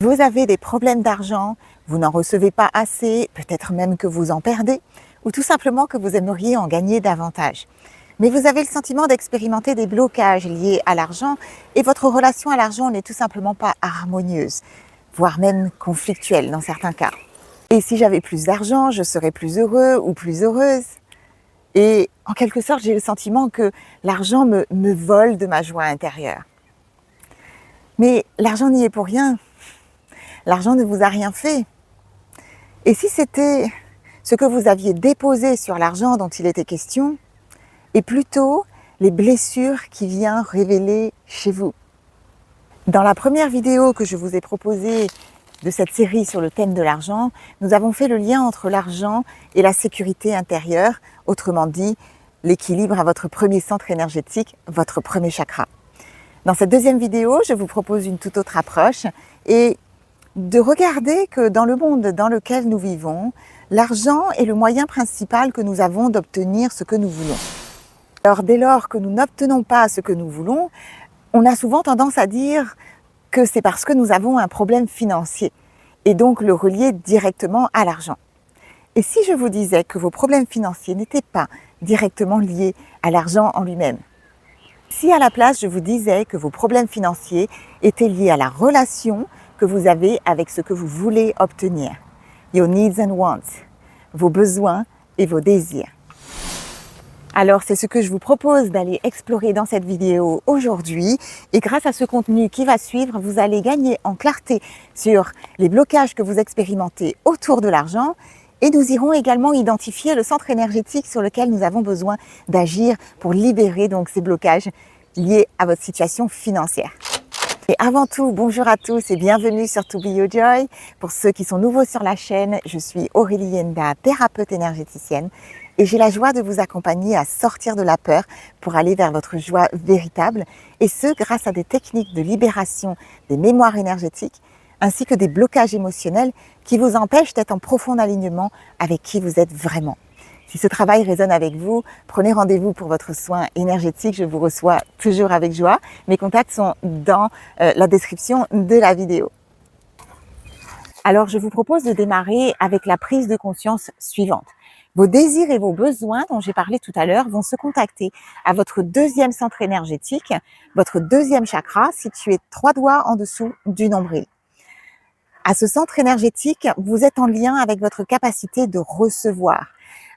Vous avez des problèmes d'argent, vous n'en recevez pas assez, peut-être même que vous en perdez, ou tout simplement que vous aimeriez en gagner davantage. Mais vous avez le sentiment d'expérimenter des blocages liés à l'argent et votre relation à l'argent n'est tout simplement pas harmonieuse, voire même conflictuelle dans certains cas. Et si j'avais plus d'argent, je serais plus heureux ou plus heureuse. Et en quelque sorte, j'ai le sentiment que l'argent me vole de ma joie intérieure. Mais l'argent n'y est pour rien. L'argent ne vous a rien fait. Et si c'était ce que vous aviez déposé sur l'argent dont il était question, et plutôt les blessures qui viennent révéler chez vous. Dans la première vidéo que je vous ai proposée de cette série sur le thème de l'argent, nous avons fait le lien entre l'argent et la sécurité intérieure, autrement dit, l'équilibre à votre premier centre énergétique, votre premier chakra. Dans cette deuxième vidéo, je vous propose une toute autre approche et de regarder que dans le monde dans lequel nous vivons, l'argent est le moyen principal que nous avons d'obtenir ce que nous voulons. Alors dès lors que nous n'obtenons pas ce que nous voulons, on a souvent tendance à dire que c'est parce que nous avons un problème financier et donc le relier directement à l'argent. Et si je vous disais que vos problèmes financiers n'étaient pas directement liés à l'argent en lui-même? Si à la place je vous disais que vos problèmes financiers étaient liés à la relation que vous avez avec ce que vous voulez obtenir, your needs and wants, vos besoins et vos désirs. Alors c'est ce que je vous propose d'aller explorer dans cette vidéo aujourd'hui et grâce à ce contenu qui va suivre, vous allez gagner en clarté sur les blocages que vous expérimentez autour de l'argent et nous irons également identifier le centre énergétique sur lequel nous avons besoin d'agir pour libérer donc ces blocages liés à votre situation financière. Et avant tout, bonjour à tous et bienvenue sur To Be Your Joy. Pour ceux qui sont nouveaux sur la chaîne, je suis Aurélie Yenda, thérapeute énergéticienne et j'ai la joie de vous accompagner à sortir de la peur pour aller vers votre joie véritable et ce grâce à des techniques de libération des mémoires énergétiques ainsi que des blocages émotionnels qui vous empêchent d'être en profond alignement avec qui vous êtes vraiment. Si ce travail résonne avec vous, prenez rendez-vous pour votre soin énergétique. Je vous reçois toujours avec joie. Mes contacts sont dans la description de la vidéo. Alors, je vous propose de démarrer avec la prise de conscience suivante. Vos désirs et vos besoins dont j'ai parlé tout à l'heure vont se contacter à votre deuxième centre énergétique, votre deuxième chakra, situé 3 doigts en dessous du nombril. À ce centre énergétique, vous êtes en lien avec votre capacité de recevoir,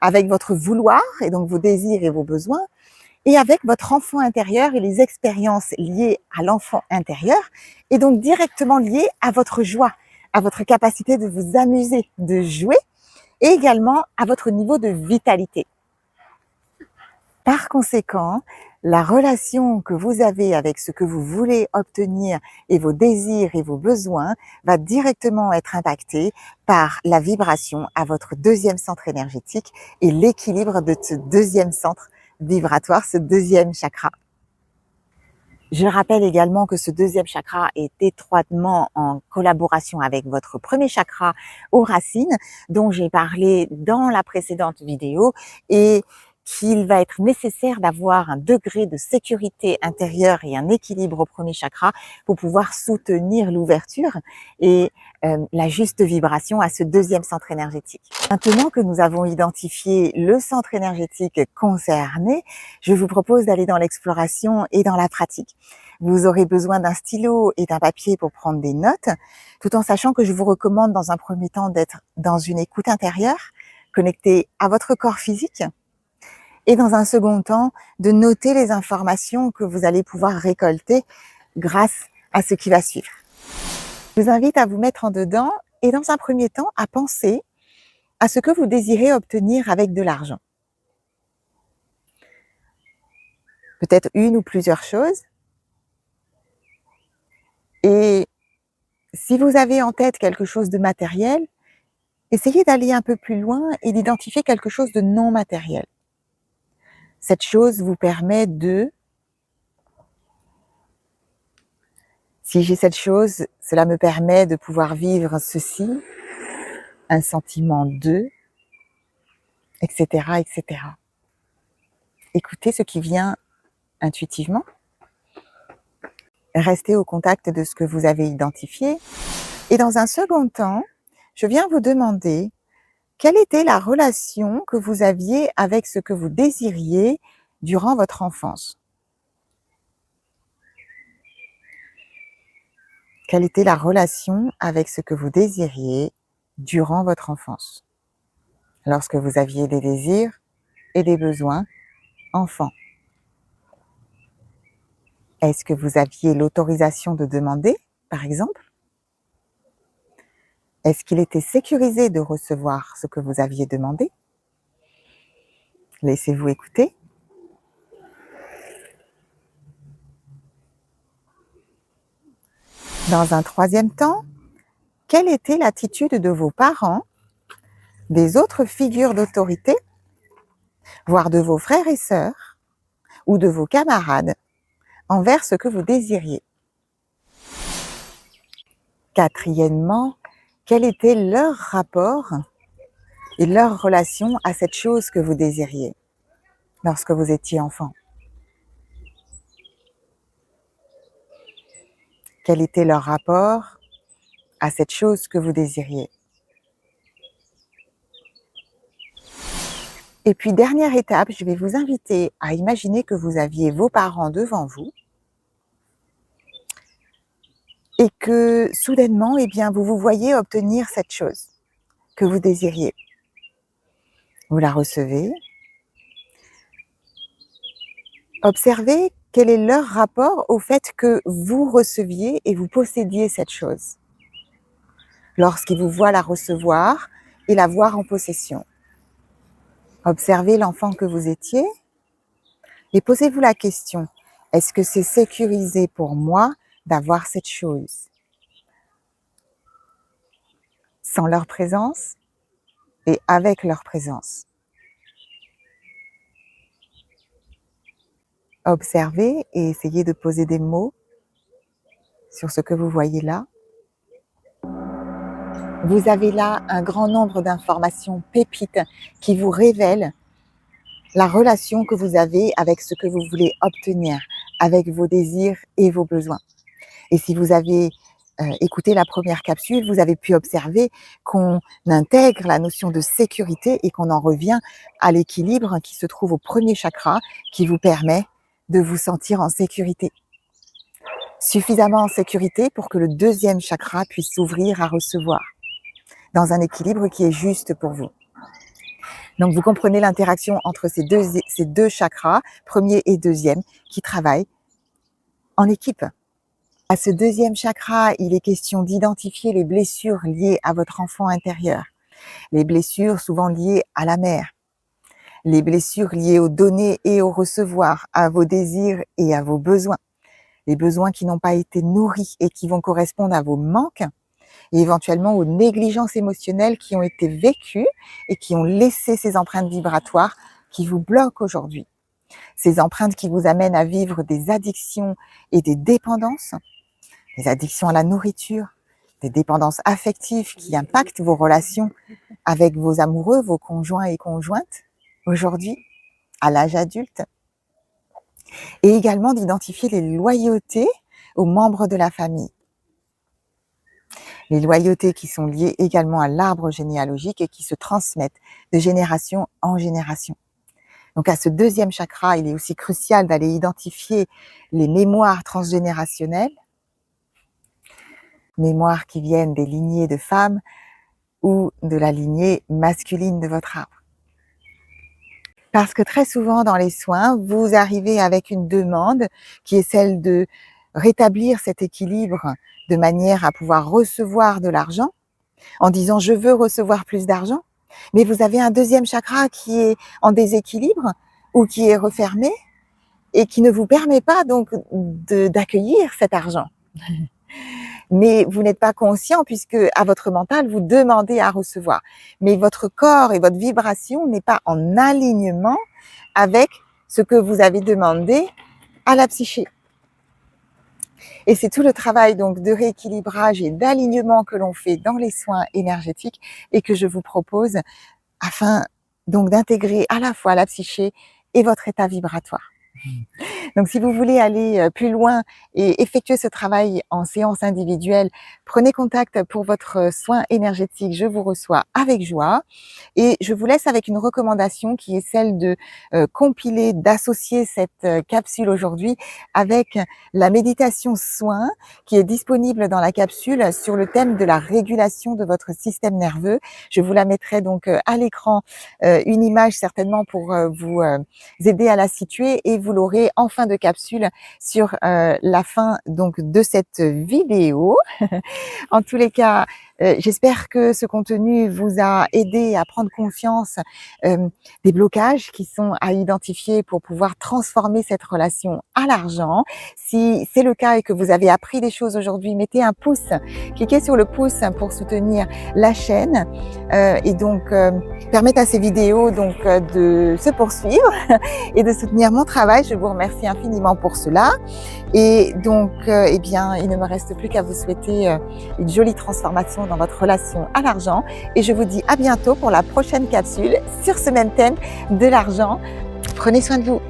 avec votre vouloir et donc vos désirs et vos besoins, et avec votre enfant intérieur et les expériences liées à l'enfant intérieur, et donc directement liées à votre joie, à votre capacité de vous amuser, de jouer, et également à votre niveau de vitalité. Par conséquent, la relation que vous avez avec ce que vous voulez obtenir et vos désirs et vos besoins va directement être impactée par la vibration à votre deuxième centre énergétique et l'équilibre de ce deuxième centre vibratoire, ce deuxième chakra. Je rappelle également que ce deuxième chakra est étroitement en collaboration avec votre premier chakra aux racines, dont j'ai parlé dans la précédente vidéo, et qu'il va être nécessaire d'avoir un degré de sécurité intérieure et un équilibre au premier chakra pour pouvoir soutenir l'ouverture et la juste vibration à ce deuxième centre énergétique. Maintenant que nous avons identifié le centre énergétique concerné, je vous propose d'aller dans l'exploration et dans la pratique. Vous aurez besoin d'un stylo et d'un papier pour prendre des notes, tout en sachant que je vous recommande dans un premier temps d'être dans une écoute intérieure, connectée à votre corps physique, et dans un second temps, de noter les informations que vous allez pouvoir récolter grâce à ce qui va suivre. Je vous invite à vous mettre en dedans et dans un premier temps à penser à ce que vous désirez obtenir avec de l'argent. Peut-être une ou plusieurs choses. Et si vous avez en tête quelque chose de matériel, essayez d'aller un peu plus loin et d'identifier quelque chose de non matériel. Cette chose vous permet de... Si j'ai cette chose, cela me permet de pouvoir vivre ceci, un sentiment de, etc., etc. Écoutez ce qui vient intuitivement. Restez au contact de ce que vous avez identifié Et dans un second temps, je viens vous demander quelle était la relation que vous aviez avec ce que vous désiriez durant votre enfance. Quelle était la relation avec ce que vous désiriez durant votre enfance, lorsque vous aviez des désirs et des besoins enfants? Est-ce que vous aviez l'autorisation de demander, par exemple? Est-ce qu'il était sécurisé de recevoir ce que vous aviez demandé? Laissez-vous écouter. Dans un troisième temps, quelle était l'attitude de vos parents, des autres figures d'autorité, voire de vos frères et sœurs, ou de vos camarades, envers ce que vous désiriez? Quatrièmement, quel était leur rapport et leur relation à cette chose que vous désiriez lorsque vous étiez enfant? Quel était leur rapport à cette chose que vous désiriez? Et puis, dernière étape, je vais vous inviter à imaginer que vous aviez vos parents devant vous et que soudainement, eh bien, vous vous voyez obtenir cette chose que vous désiriez. Vous la recevez. Observez quel est leur rapport au fait que vous receviez et vous possédiez cette chose, lorsqu'ils vous voient la recevoir et la voir en possession. Observez l'enfant que vous étiez et posez-vous la question, est-ce que c'est sécurisé pour moi d'avoir cette chose? Sans leur présence et avec leur présence. Observez et essayez de poser des mots sur ce que vous voyez là. Vous avez là un grand nombre d'informations pépites qui vous révèlent la relation que vous avez avec ce que vous voulez obtenir, avec vos désirs et vos besoins. Et si vous avez écouté la première capsule, vous avez pu observer qu'on intègre la notion de sécurité et qu'on en revient à l'équilibre qui se trouve au premier chakra, qui vous permet de vous sentir en sécurité. Suffisamment en sécurité pour que le deuxième chakra puisse s'ouvrir à recevoir, dans un équilibre qui est juste pour vous. Donc vous comprenez l'interaction entre ces deux chakras, premier et deuxième, qui travaillent en équipe. À ce deuxième chakra, il est question d'identifier les blessures liées à votre enfant intérieur, les blessures souvent liées à la mère, les blessures liées au donner et au recevoir, à vos désirs et à vos besoins, les besoins qui n'ont pas été nourris et qui vont correspondre à vos manques, et éventuellement aux négligences émotionnelles qui ont été vécues et qui ont laissé ces empreintes vibratoires qui vous bloquent aujourd'hui. Ces empreintes qui vous amènent à vivre des addictions et des dépendances, des addictions à la nourriture, des dépendances affectives qui impactent vos relations avec vos amoureux, vos conjoints et conjointes, aujourd'hui, à l'âge adulte. Et également d'identifier les loyautés aux membres de la famille. Les loyautés qui sont liées également à l'arbre généalogique et qui se transmettent de génération en génération. Donc à ce deuxième chakra, il est aussi crucial d'aller identifier les mémoires transgénérationnelles, mémoires qui viennent des lignées de femmes ou de la lignée masculine de votre arbre. Parce que très souvent dans les soins, vous arrivez avec une demande qui est celle de rétablir cet équilibre de manière à pouvoir recevoir de l'argent, en disant je veux recevoir plus d'argent, mais vous avez un deuxième chakra qui est en déséquilibre ou qui est refermé et qui ne vous permet pas donc d'accueillir cet argent. Mais vous n'êtes pas conscient puisque à votre mental, vous demandez à recevoir. Mais votre corps et votre vibration n'est pas en alignement avec ce que vous avez demandé à la psyché. Et c'est tout le travail donc de rééquilibrage et d'alignement que l'on fait dans les soins énergétiques et que je vous propose afin donc d'intégrer à la fois la psyché et votre état vibratoire. Donc si vous voulez aller plus loin et effectuer ce travail en séance individuelle, prenez contact pour votre soin énergétique. Je vous reçois avec joie et je vous laisse avec une recommandation qui est celle de compiler, d'associer cette capsule aujourd'hui avec la méditation soin qui est disponible dans la capsule sur le thème de la régulation de votre système nerveux. Je vous la mettrai donc à l'écran, une image certainement pour vous aider à la situer et vous l'aurez en fin de capsule sur la fin donc de cette vidéo. En tous les cas, j'espère que ce contenu vous a aidé à prendre conscience des blocages qui sont à identifier pour pouvoir transformer cette relation à l'argent. Si c'est le cas et que vous avez appris des choses aujourd'hui, mettez un pouce, cliquez sur le pouce pour soutenir la chaîne et donc permettre à ces vidéos donc de se poursuivre et de soutenir mon travail. Je vous remercie infiniment pour cela. Et donc, eh bien, il ne me reste plus qu'à vous souhaiter une jolie transformation dans votre relation à l'argent. Et je vous dis à bientôt pour la prochaine capsule sur ce même thème de l'argent. Prenez soin de vous.